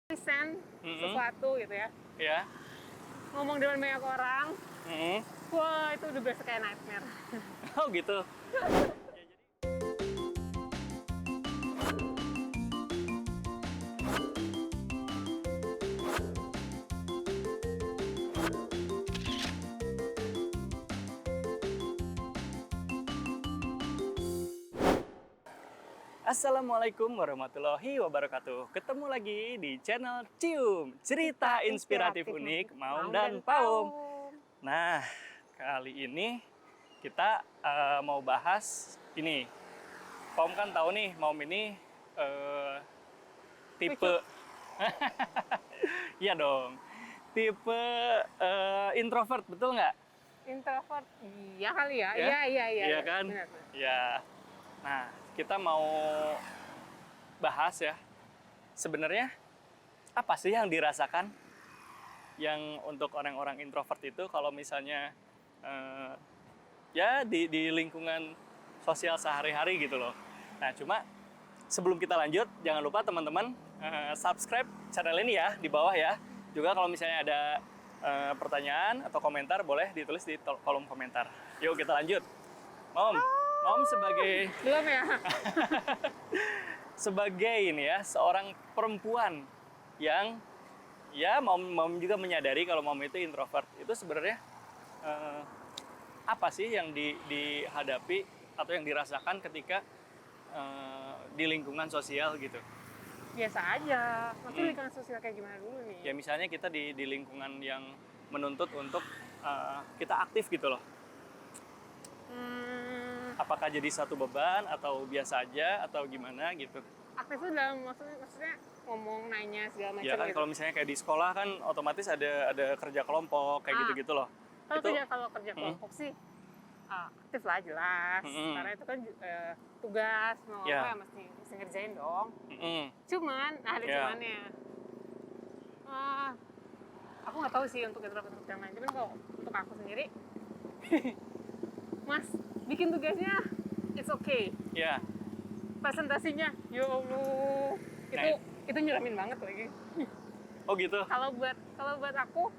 present sesuatu gitu ya. Ya. Ngomong dengan banyak orang. Wah, itu udah berasa kayak nightmare. Oh gitu. Assalamualaikum warahmatullahi wabarakatuh. Ketemu lagi di channel Cium, cerita inspiratif unik Maum dan Paum. Nah, kali ini kita mau bahas ini. Paum kan tahu nih, Maum ini tipe iya dong, tipe introvert, betul nggak? Introvert, iya kali ya? Ya? Iya. Iya kan? Benar. Ya. Nah, kita mau bahas ya, sebenarnya apa sih yang dirasakan yang untuk orang-orang introvert itu kalau misalnya ya di lingkungan sosial sehari-hari gitu loh. Nah, cuma sebelum kita lanjut, jangan lupa teman-teman subscribe channel ini ya di bawah ya. Juga kalau misalnya ada pertanyaan atau komentar boleh ditulis di kolom komentar. Yuk kita lanjut. Mom sebagai Belum ya? sebagai ini ya seorang perempuan yang ya mom juga menyadari kalau mom itu introvert, itu sebenarnya apa sih yang dihadapi atau yang dirasakan ketika di lingkungan sosial gitu? Biasa aja. Maksudnya lingkungan sosial kayak gimana dulu nih? Ya misalnya kita di lingkungan yang menuntut untuk kita aktif gitu loh. Apakah jadi satu beban atau biasa aja atau gimana gitu? Aktif itu dalam maksudnya ngomong, nanya segala macam Ya kan gitu. kalau misalnya kayak di sekolah kan otomatis ada kerja kelompok kayak gitu-gitu loh. Kalau kerja kelompok sih aktif lah jelas. Karena itu kan tugas mau apa ya mesti ngerjain dong. Cuman ada cumannya. Aku nggak tahu sih untuk introvert yang lain. Cuman kalau untuk aku sendiri, Mas, bikin tugasnya it's okay. Ya. Presentasinya, ya Allah, itu nyeramin banget lagi. Oh gitu. Kalau buat aku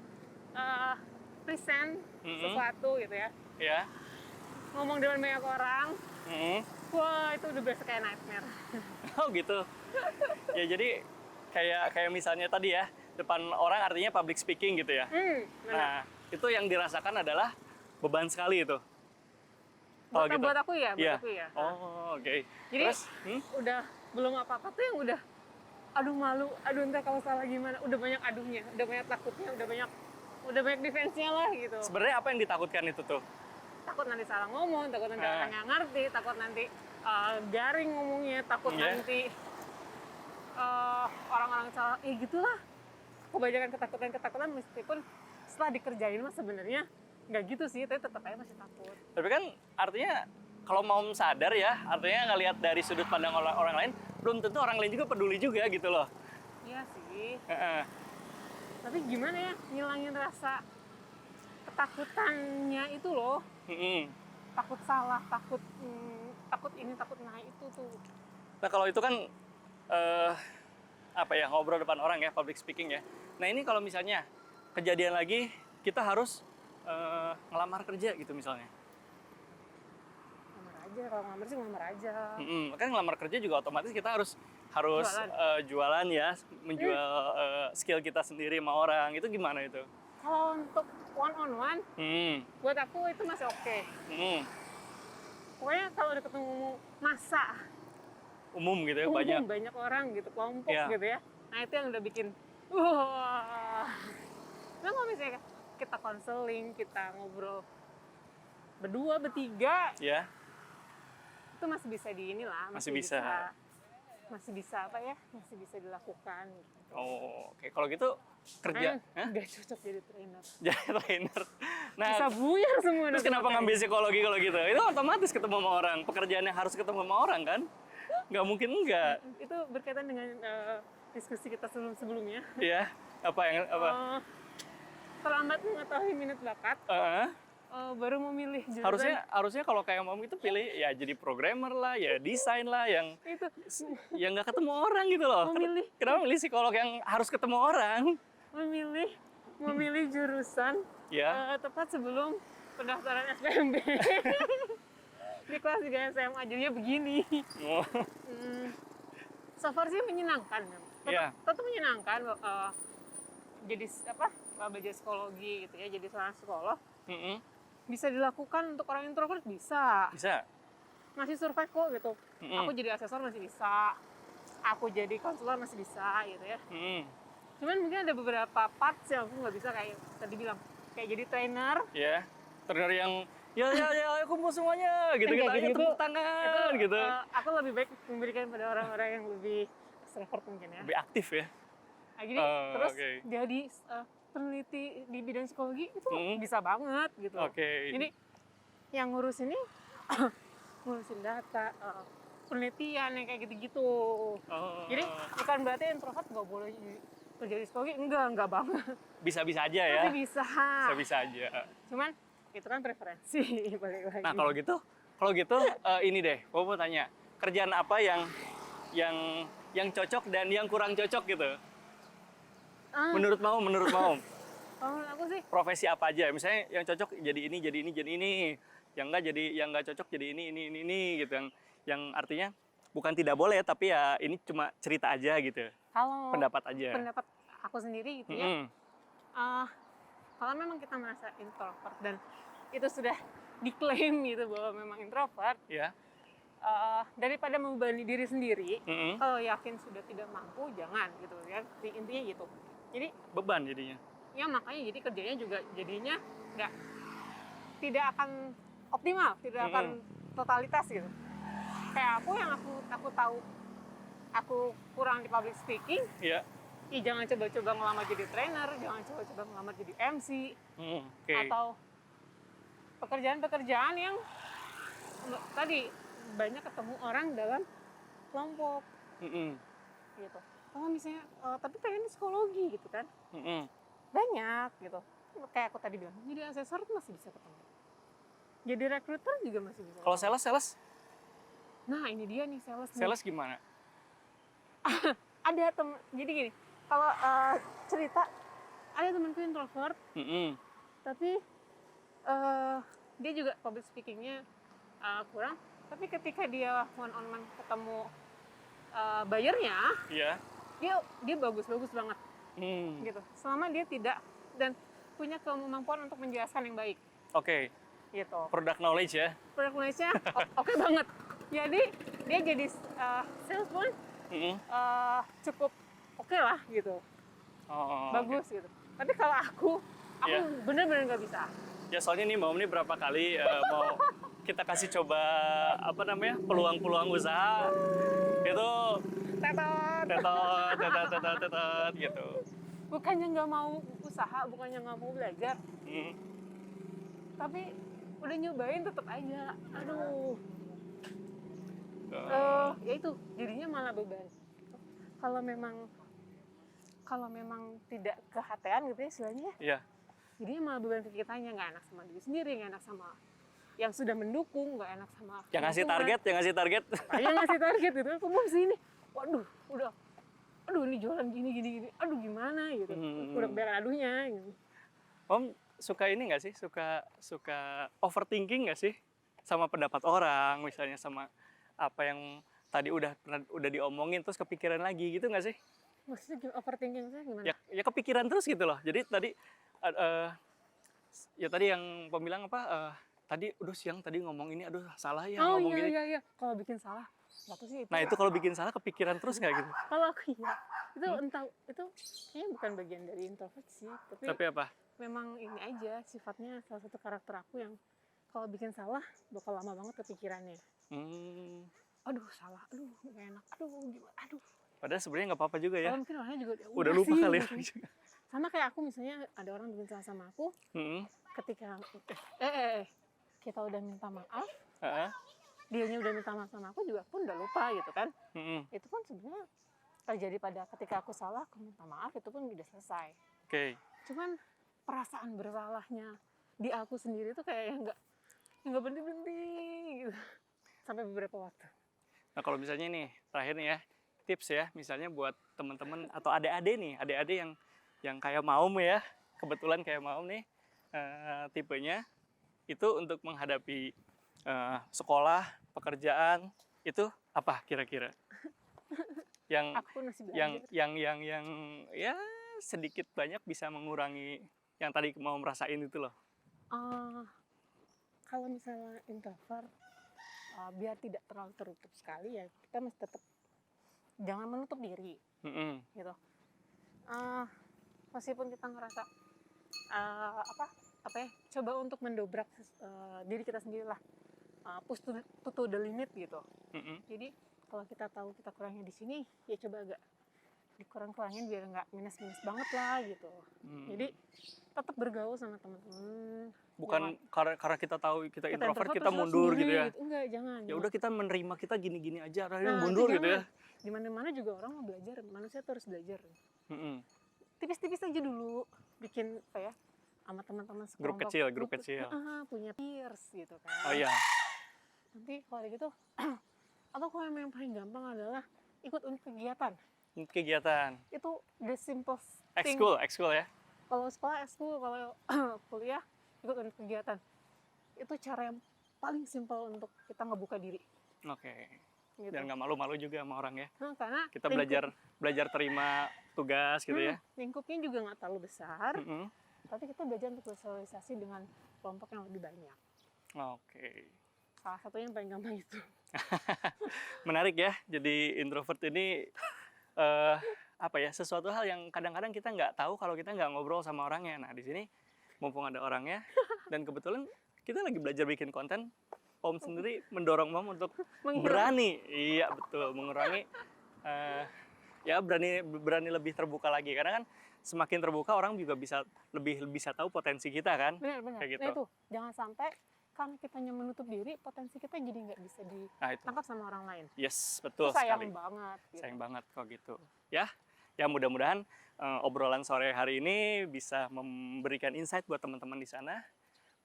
present sesuatu gitu ya. Ya. Ngomong dengan banyak orang. Wah, itu udah berasa kayak nightmare. Oh gitu. Ya jadi kayak misalnya tadi ya, depan orang artinya public speaking gitu ya. Nah, itu yang dirasakan adalah beban sekali itu. Buat aku ya. Oh, oke. Jadi terus, udah belum apa-apa tuh yang udah aduh malu, aduh ntar kalau salah gimana, udah banyak aduhnya, udah banyak takutnya, udah banyak defense-nya lah gitu. Sebenarnya apa yang ditakutkan itu tuh? Takut nanti salah ngomong, takut nanti orang nggak ngerti, takut nanti garing ngomongnya, takut nanti orang-orang salah, gitulah. Kebanyakan ketakutan meskipun setelah dikerjain mah sebenarnya nggak gitu sih, tapi tetap aja masih takut. Tapi kan artinya kalau mau sadar ya, artinya ngelihat dari sudut pandang orang lain, belum tentu orang lain juga peduli juga gitu loh. Iya sih. Tapi gimana ya ngilangin rasa ketakutannya itu loh. Takut salah, takut ini, takut itu tuh. Nah kalau itu kan apa ya, ngobrol depan orang ya, public speaking ya. Nah ini kalau misalnya kejadian lagi, kita harus ngelamar kerja gitu misalnya. Ngelamar aja, kalau ngelamar sih ngelamar aja. Kan ngelamar kerja juga otomatis kita harus jualan ya, menjual skill kita sendiri sama orang. Itu gimana itu? Kalau untuk one on one, buat aku itu masih oke. Pokoknya kalau udah ketemu masa umum gitu ya, banyak orang gitu, kelompok gitu ya. Nah itu yang udah bikin nah kalau misalnya kita konseling, kita ngobrol berdua, bertiga, itu masih bisa masih bisa dilakukan gitu. Oh, oke. Kalau gitu kerja nggak cocok jadi trainer. Nah, bisa buyar semua. Terus kenapa ngambil psikologi kalau gitu? Itu otomatis ketemu sama orang, pekerjaan yang harus ketemu sama orang kan? Nggak mungkin enggak. Itu berkaitan dengan diskusi kita sebelumnya. Iya. Apa? Terlambat mengetahui minat bakat. baru memilih jurusan. Harusnya kalau kayak Mom itu pilih ya jadi programmer lah, ya desain lah, yang itu yang nggak ketemu orang gitu loh. Memilih. Kenapa milih psikolog yang harus ketemu orang? memilih jurusan Ya. tepat sebelum pendaftaran SPMB. Di kelas 3 SMA jadinya begini. Oh. So far sih menyenangkan. Tetap menyenangkan jadi belajar psikologi gitu ya, jadi seorang psikolog. Bisa dilakukan untuk orang introvert, bisa. Masih survive kok gitu. Aku jadi asesor masih bisa. Aku jadi konselor masih bisa gitu ya. Cuman mungkin ada beberapa parts yang aku nggak bisa, kayak tadi bilang, kayak jadi trainer. Ya, trainer yang ya kumpul semuanya gitu, kita aja tepuk tangan gitu. Aku lebih baik memberikan pada orang-orang yang lebih extrovert mungkin ya. Lebih aktif ya. Jadi terus jadi peneliti di bidang psikologi itu bisa banget gitu. Jadi yang ngurus ini ngurusin data, penelitian yang kayak gitu-gitu. Jadi bukan berarti introvert nggak boleh kerja di psikologi, enggak banget. Bisa-bisa aja ya. Masih bisa aja. Cuman itu kan preferensi balik lagi. Nah kalau gitu ini deh, gue mau tanya, kerjaan apa yang cocok dan yang kurang cocok gitu? Menurut mau? Menurut aku sih profesi apa aja? Misalnya yang cocok jadi ini, yang nggak cocok jadi ini gitu, yang artinya bukan tidak boleh, tapi ya ini cuma cerita aja gitu. Kalau pendapat aja. Pendapat aku sendiri gitu ya. Kalau memang kita merasa introvert dan itu sudah diklaim gitu bahwa memang introvert, daripada membebani diri sendiri, kalau yakin sudah tidak mampu, jangan gitu ya. Intinya gitu. Jadi beban jadinya. Ya makanya jadi kerjanya juga jadinya tidak akan optimal, tidak akan totalitas gitu. Kayak aku yang aku tahu aku kurang di public speaking. Iya. Jangan coba-coba ngelamar jadi trainer, jangan coba-coba ngelamar jadi MC. Atau pekerjaan-pekerjaan yang tadi banyak ketemu orang dalam kelompok. Gitu. Kalau misalnya tapi pengen psikologi gitu kan. Banyak gitu. Kayak aku tadi bilang, jadi asesor masih bisa ketemu. Jadi recruiter juga masih bisa. Kalau sales? Nah, ini dia nih sales. Sales gimana? Ada jadi gini, kalau cerita, ada temanku introvert, tapi dia juga public speakingnya kurang, tapi ketika dia one on one ketemu buyernya, dia bagus banget, gitu. Selama dia tidak dan punya kemampuan untuk menjelaskan yang baik. Gitu. Product knowledge ya? Product knowledge-nya oke banget. Jadi dia jadi sales pun cukup oke lah gitu. Bagus gitu. Tapi kalau aku bener-bener nggak bisa. Ya soalnya nih Mbak Om ini berapa kali mau kita kasih coba peluang-peluang usaha itu tetot gitu. Bukannya nggak mau usaha, bukannya nggak mau belajar, tapi udah nyobain tetap aja. Aduh. Ya itu jadinya malah beban. Kalau memang tidak kehatean gitu ya istilahnya. Jadinya malah beban ke kitanya, nggak enak sama diri sendiri, nggak enak sama yang sudah mendukung, nggak enak sama yang ngasih target. Yang ngasih target gitu. Aku mau sini. Waduh, ini jualan gini. Aduh gimana gitu. Udah kebanyakan aduhnya gitu. Om suka ini nggak sih? Suka overthinking nggak sih sama pendapat orang, misalnya sama apa yang tadi udah diomongin terus kepikiran lagi gitu nggak sih? Maksudnya overthinking saya gimana? Ya kepikiran terus gitu loh. Jadi tadi tadi yang pembilang tadi siang tadi ngomong ini, salah ya ngomong gini. Iya. Kalau bikin salah, waktu sih itu. Nah itu kalau bikin salah kepikiran terus nggak gitu? Kalau aku itu entah itu kayaknya bukan bagian dari introvert sih, tapi apa? Memang ini aja sifatnya, salah satu karakter aku yang kalau bikin salah bakal lama banget kepikirannya. Aduh salah, nggak enak, gimana, Padahal sebenarnya nggak apa-apa juga ya. Mungkin orangnya juga udah lupa kali ya. Sama kayak aku misalnya ada orang bikin salah sama aku, ketika kita udah minta maaf, dianya udah minta maaf sama aku juga pun udah lupa gitu kan. Itu pun sebenarnya terjadi pada ketika aku salah, aku minta maaf, itu pun udah selesai. Cuman perasaan bersalahnya di aku sendiri tuh kayak nggak berhenti gitu sampai beberapa waktu. Nah kalau misalnya nih terakhir nih ya tips ya, misalnya buat teman-teman atau adik-adik nih, adik-adik yang kayak Maum ya, kebetulan kayak Maum nih tipenya itu untuk menghadapi sekolah, pekerjaan itu apa kira-kira? Yang Aku pun masih belajar. yang ya sedikit banyak bisa mengurangi yang tadi mau merasain itu loh. Kalau misalnya introvert, biar tidak terlalu tertutup sekali ya kita mesti tetap jangan menutup diri gitu. Meskipun kita ngerasa apa ya, coba untuk mendobrak diri kita sendiri lah, push to the limit gitu. Jadi kalau kita tahu kita kurangnya di sini, ya coba agak dikurang-kurangin biar nggak minus-minus banget lah gitu. Jadi tetap bergaul sama teman-teman. Bukan karena kita tahu kita introvert kita terus mundur sendiri, gitu ya. Gitu. Enggak, jangan. Ya udah kita menerima kita gini-gini aja, Nah, mundur gitu ya. Di mana-mana juga orang mau belajar, manusia tuh harus belajar. Tipis-tipis aja dulu, bikin apa ya, sama teman-teman grup kecil. Punya peers gitu kan. Oh iya. Nanti kalau gitu, atau kalau yang paling gampang adalah ikut unit kegiatan. Kegiatan. Itu the simplest thing. Ekskul ya. Kalau sekolah ekskul, kalau kuliah ikut unit kegiatan. Itu cara yang paling simpel untuk kita ngebuka diri. Oke. Gitu. Dan nggak malu-malu juga sama orang ya. Karena kita belajar terima tugas gitu ya. Lingkupnya juga nggak terlalu besar, tapi kita belajar untuk bersosialisasi dengan kelompok yang lebih banyak. Oke. Salah satunya yang paling gampang itu. Menarik ya. Jadi introvert ini apa ya, sesuatu hal yang kadang-kadang kita nggak tahu kalau kita nggak ngobrol sama orangnya. Nah di sini mumpung ada orangnya dan kebetulan kita lagi belajar bikin konten, Om sendiri mendorong Om untuk berani, iya betul, mengurangi ya berani lebih terbuka lagi. Karena kan semakin terbuka orang juga lebih bisa tahu potensi kita kan. Benar. Kayak gitu. Nah itu jangan sampai kan kitanya menutup diri, potensi kita jadi nggak bisa ditangkap sama orang lain. Yes, betul sayang sekali. Banget. Gitu. Sayang banget kok gitu. Ya mudah-mudahan obrolan sore hari ini bisa memberikan insight buat teman-teman di sana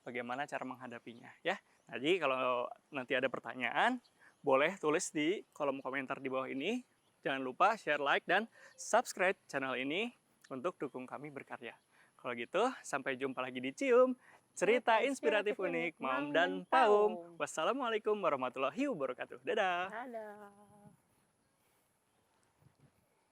bagaimana cara menghadapinya ya. Jadi kalau nanti ada pertanyaan boleh tulis di kolom komentar di bawah ini. Jangan lupa share, like, dan subscribe channel ini untuk dukung kami berkarya. Kalau gitu, sampai jumpa lagi di Cium, cerita inspiratif unik Maum dan Paum. Wassalamualaikum warahmatullahi wabarakatuh. Dadah. Dadah.